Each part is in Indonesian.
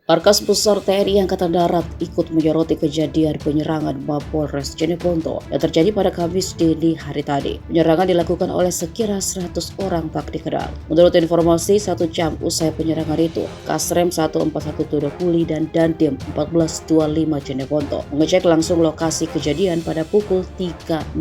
Markas Besar TNI Angkatan Darat ikut menyoroti kejadian penyerangan Mapolres Jeneponto yang terjadi pada Kamis dini hari tadi. Penyerangan dilakukan oleh sekira 100 orang tak dikenal. Menurut informasi, 1 jam usai penyerangan itu, Kasrem 1417 Puli dan Dandim 1425 Jeneponto mengecek langsung lokasi kejadian pada pukul 3.00.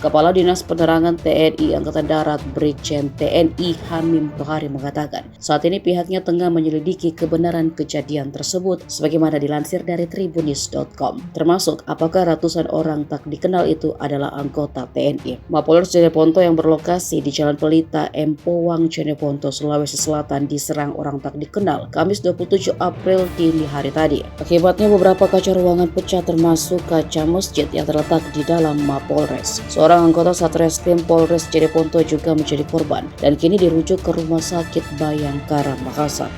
Kepala Dinas Penerangan TNI Angkatan Darat Brigjen TNI Hamim Tohari mengatakan, saat ini pihaknya tengah menyelidiki kebenaran kejadian tersebut sebagaimana dilansir dari Tribunnews.com, termasuk apakah ratusan orang tak dikenal itu adalah anggota TNI. Mapolres Jeneponto yang berlokasi di Jalan Pelita, Empowang, Jeneponto, Sulawesi Selatan diserang orang tak dikenal Kamis 27 April dini hari tadi. Akibatnya beberapa kaca ruangan pecah termasuk kaca masjid yang terletak di dalam Mapolres. Seorang anggota Satreskrim Polres Jeneponto juga menjadi korban dan kini dirujuk ke Rumah Sakit Bayangkara, Makassar.